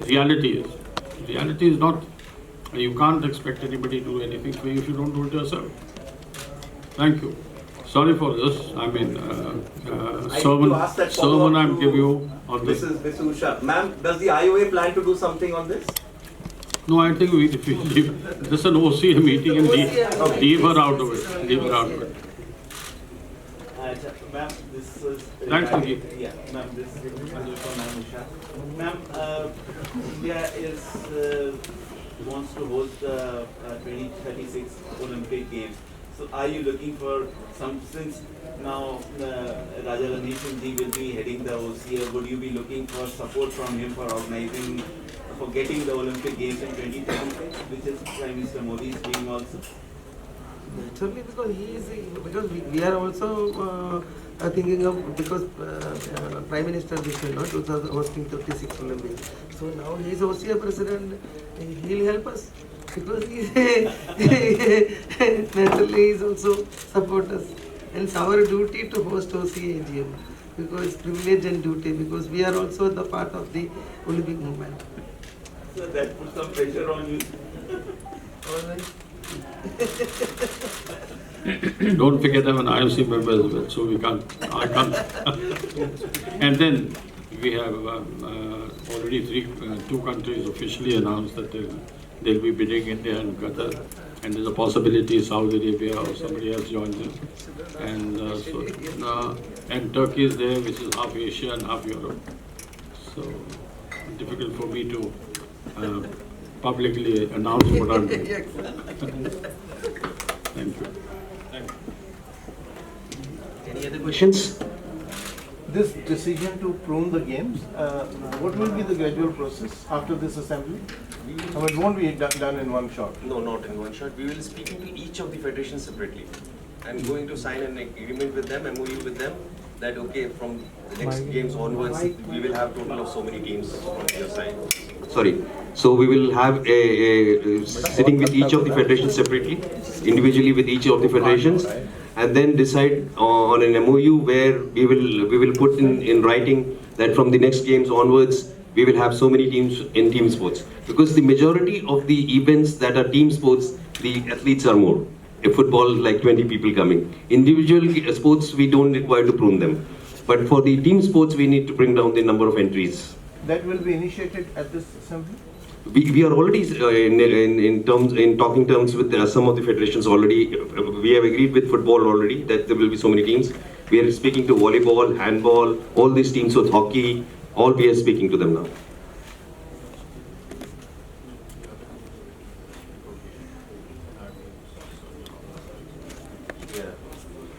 reality is not, you can't expect anybody to do anything for you if you don't do it yourself. Thank you. Sorry for this. I mean, sermon I'm giving you on this. This is Usha. Ma'am, does the IOA plan to do something on this? No, I think if we leave, this is an OCA meeting and leave her out of it. Leave her out of it. Ma'am, this is Thanks, Nagi. yeah, ma'am, this is for Ma'am Usha. Ma'am, India wants to host the 2036 Olympic Games. So, are you looking for some, since now Raja Ranjit Singh ji will be heading the OCA, would you be looking for support from him for organizing, for getting the Olympic Games in 2036, which is Prime Minister Modi's dream also? Naturally, because we are also thinking of, because Prime Minister this year not was hosting 36 Olympics. So now he is OCA president, he will help us because naturally he is also support us. And it's our duty to host OCA AGM because it's privilege and duty, because we are also the part of the Olympic movement. So that puts some pressure on you. All right. Don't forget I'm an IOC member as well, so I can't. And then we have already two countries officially announced that they'll be bidding, India and Qatar, and there's a possibility Saudi Arabia or somebody else joins it. And and Turkey is there, which is half Asia and half Europe. So difficult for me to publicly announce what I'm doing. Thank you. Any other questions? This decision to prune the games, what will be the gradual process after this assembly? It won't be done in one shot. No, not in one shot. We will be speaking to each of the federations separately. I'm going to sign an agreement with them, MOU with them, that okay, from the next games onwards, we will have total of so many teams on your side. Sorry. So we will have a sitting with each of the federations separately, individually with each of the federations, and then decide on an MOU where we will put in writing that from the next games onwards, we will have so many teams in team sports. Because the majority of the events that are team sports, the athletes are more. In football, like 20 people coming. Individual sports, we don't require to prune them. But for the team sports, we need to bring down the number of entries. That will be initiated at this assembly? We are already in talking terms with some of the federations already. We have agreed with football already that there will be so many teams. We are speaking to volleyball, handball, all these teams with hockey, all we are speaking to them now.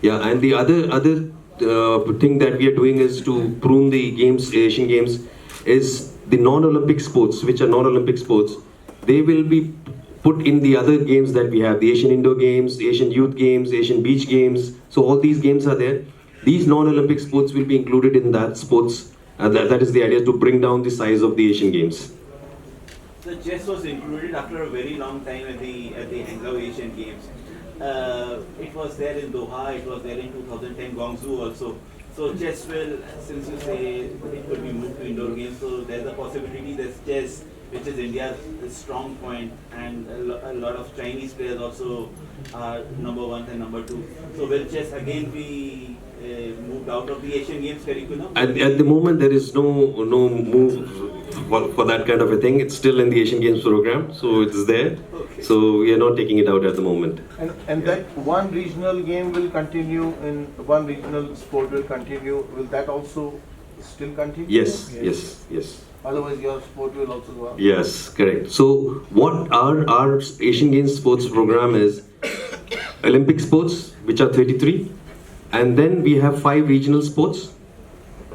Yeah, and the other thing that we are doing is to prune the games, Asian Games, is the non-Olympic sports, which are non-Olympic sports. They will be put in the other games that we have, the Asian Indoor Games, Asian Youth Games, Asian Beach Games. So all these games are there. These non-Olympic sports will be included in that sports. That is the idea, to bring down the size of the Asian Games. So chess was included after a very long time at the Hangzhou Asian Games. It was there in Doha, it was there in 2010 Guangzhou also. So chess will, since you say it could be moved to indoor games, so there's a possibility that chess, which is India's strong point, and a lot of Chinese players also are number one and number two. So will chess again be moved out of the Asian Games curriculum? At the moment, there is no move for that kind of a thing. It's still in the Asian Games program, so it's there. Okay. So we are not taking it out at the moment. And that one regional game will continue, and one regional sport will continue. Will that also still continue? Yes. Otherwise, your sport will also go up? Yes, correct. So what our Asian Games sports program is, Olympic sports, which are 33, and then we have 5 regional sports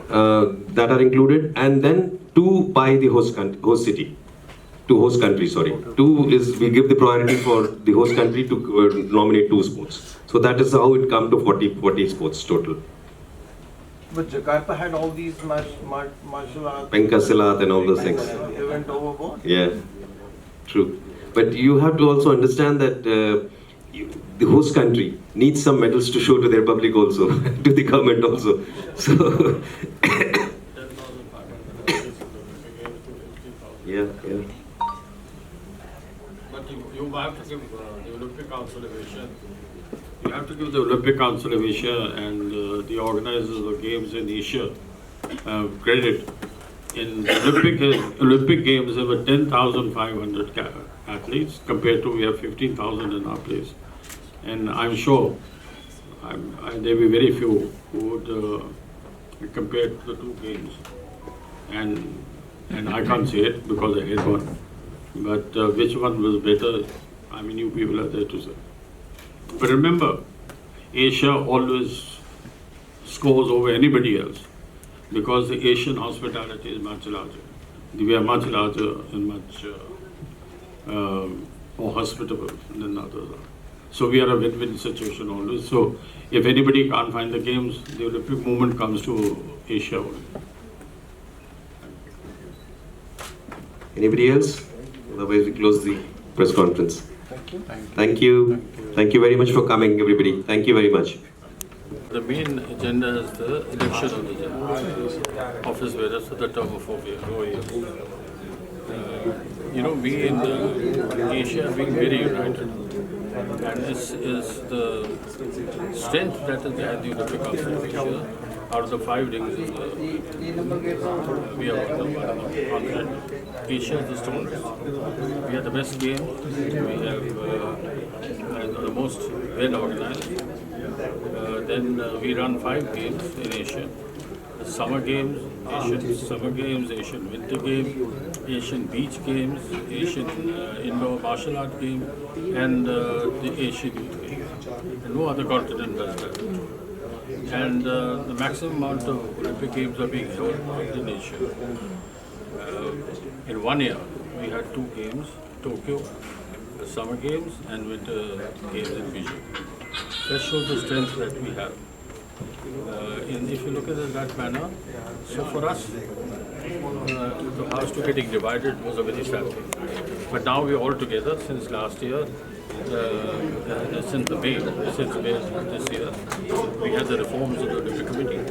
that are included, and then 2 by the host city. To host country, sorry. 2 is, we give the priority for the host country to nominate 2 sports. So that is how it come to 40 sports total. But Jakarta had all these martial arts, Pencak and all those things. They went overboard. Yeah, true. But you have to also understand that the host country needs some medals to show to their public also, to the government also. So, yeah. yeah. But you have to give the Olympic Council of Asia. You have to give the Olympic Council of Asia and the organizers of games in Asia credit. In the Olympic Games, there were 10,500 athletes compared to we have 15,000 in our place. And I'm sure there will be very few who would compare the two games. And I can't say it because I had one. But which one was better, I mean, you people are there to say. But remember, Asia always scores over anybody else because the Asian hospitality is much larger. We are much larger and much more hospitable than others are. So we are a win-win situation always. So if anybody can't find the games, the Olympic movement comes to Asia only. Anybody else? Otherwise, we close the press conference. Thank you. Thank you. Thank you very much for coming, everybody. Thank you very much. The main agenda is the election of the general office bearers for the term of 4 years. We in Asia have been very united. And this is the strength that is behind the Olympic Council of Asia. Out of the 5 rings, we are confident. Asia is the strongest. We have the best game. We have the most well organized. Then we run 5 games in Asia. The summer games, Asian summer games, Asian winter games, Asian beach games, Asian indoor martial art game, and the Asian youth games. And no other continent does that. And the maximum amount of Olympic Games are being held in Asia. In 1 year, we had 2 games, Tokyo, the summer games, and winter games in Beijing. That shows the strength that we have. If you look at it in that manner, so for us, the house to getting divided was a very sad thing. But now we're all together since last year. Since May this year, we had the reforms of the Olympic Committee,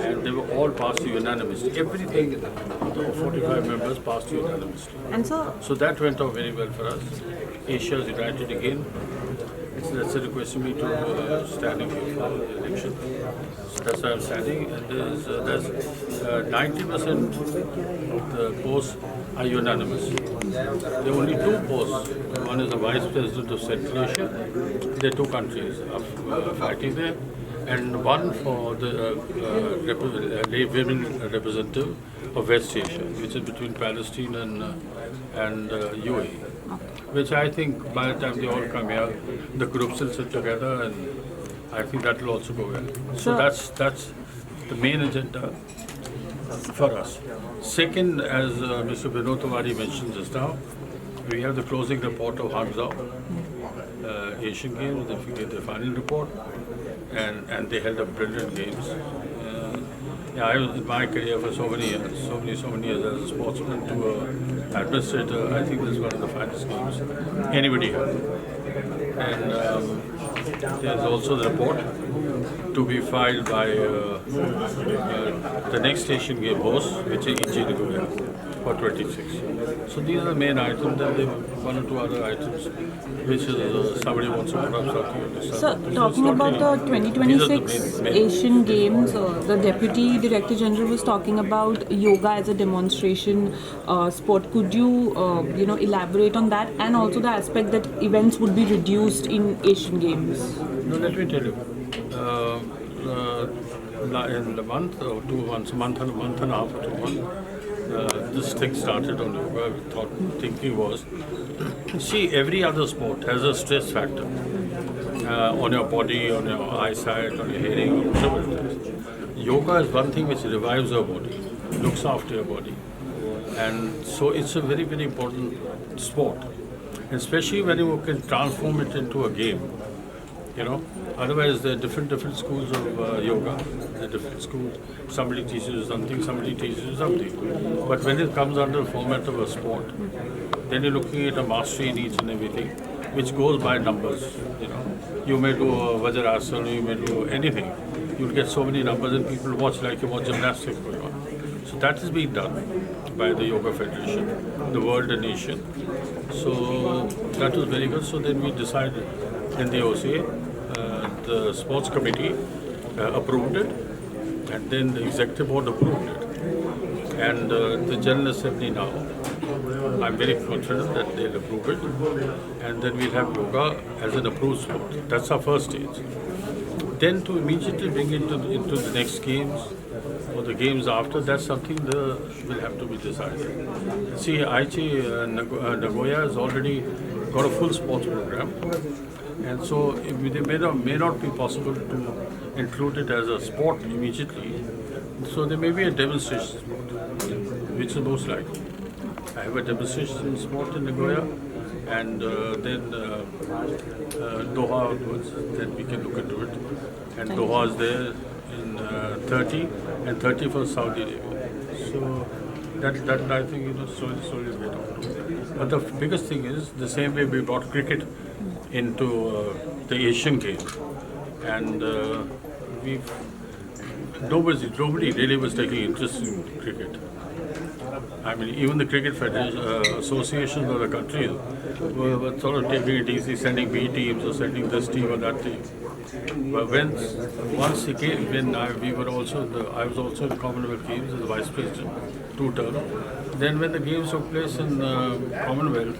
and they were all passed unanimously. Everything, the 45 members passed unanimously. And so that went off very well for us. Asia is united again. That's a request me to standing for the election. So that's why I'm standing, and there's 90% of the posts are unanimous. There are only 2 posts. One is the Vice President of Central Asia. There are 2 countries fighting there, and one for the women representative of West Asia, which is between Palestine and UAE. Which I think by the time they all come here, the groups will sit together, and I think that will also go well. So that's the main agenda for us. Second, as Mr. Vinod Tiwari mentioned just now, we have the closing report of Hangzhou Asian Games. They get the final report, and they held up brilliant games. I was in my career for so many years, so many years as a sportsman to an administrator. I think this is one of the finest games anybody had. And there's also the report to be filed by the next Asian Game host, which is Ichi Nagoya, for 26. So these are the main items, and there are 1 or 2 other items, which is somebody wants to put up something. So, talking about the 2026 Asian Games, the Deputy Director General was talking about yoga as a demonstration sport. Could you, elaborate on that, and also the aspect that events would be reduced in Asian Games? No, let me tell you. In the month or 2 months, a month and a half or 2 months, this thing started on yoga. Thinking was, see, every other sport has a stress factor on your body, on your eyesight, on your hearing, or whatever it is. Yoga is one thing which revives your body, looks after your body. And so it's a very, very important sport, especially when you can transform it into a game. Otherwise there are different schools of yoga. There are different schools. Somebody teaches you something, somebody teaches you something. But when it comes under the format of a sport, then you're looking at a mastery in each and everything, which goes by numbers. You may do a Vajrasana, you may do anything. You'll get so many numbers, and people watch like you watch gymnastics going on. So that is being done by the Yoga Federation, the World and Asian. So that was very good. So then we decided in the OCA, the sports committee approved it, and then the executive board approved it. And the General Assembly now, I'm very confident that they'll approve it, and then we'll have yoga as an approved sport. That's our first stage. Then to immediately bring it into the next games or the games after, that's something will have to be decided. See, Aichi Nagoya has already got a full sports program, and so it may not be possible to include it as a sport immediately. So there may be a demonstration sport, which is most likely. I have a demonstration sport in Nagoya, and then Doha onwards, then we can look into it. And Doha is there in 30 and 30 for Saudi Arabia. So that I think slowly we get on to it. But the biggest thing is the same way we brought cricket into the Asian Games, and nobody really was taking interest in cricket. I mean, even the cricket federation, associations of the countries were sort of taking it easy, sending B teams or sending this team or that team. But once he came, I was also in the Commonwealth Games as the vice president, 2 terms. Then when the games took place in Commonwealth,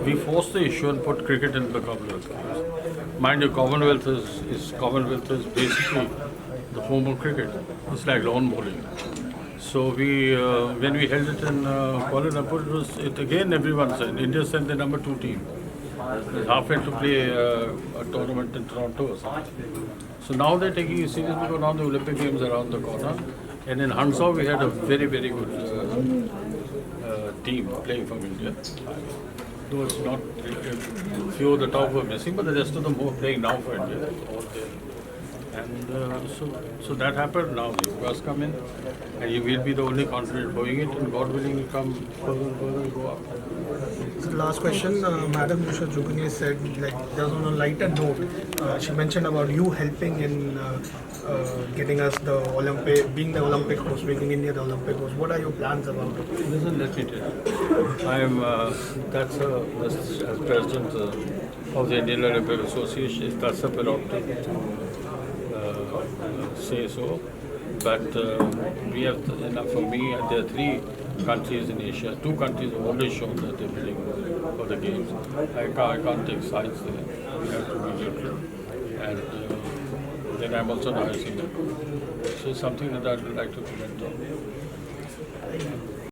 we forced the issue and put cricket into the Commonwealth Games. Mind you, Commonwealth is basically the form of cricket. It's like lawn bowling. So when we held it in Kuala Lumpur, again everyone said, India sent the number 2 team. Halfway to play a tournament in Toronto or something. So now they're taking it seriously because now the Olympic Games are around the corner. And in Hangzhou we had a very, very good team playing from India. Though it's not, a few of the top were missing, but the rest of them were playing now for India. All there. And so that happened. Now the yogas come in, and you will be the only continent doing it, and God willing, will come further and further and go up. So the last question, Madam Nusha Jugani said, like, just on a lighter note, she mentioned about you helping in getting us the being the Olympic host, making India the Olympic host. What are your plans about it? Listen, let me tell you. I am, that's as president of the Indian Olympic Association, that's a prerogative to say so. But we have enough for me, and there are 3 countries in Asia. 2 countries have already shown that they're willing for the games. I can't take sides there. We have to be neutral. And then I'm also now seeing them. So something that I would like to comment on.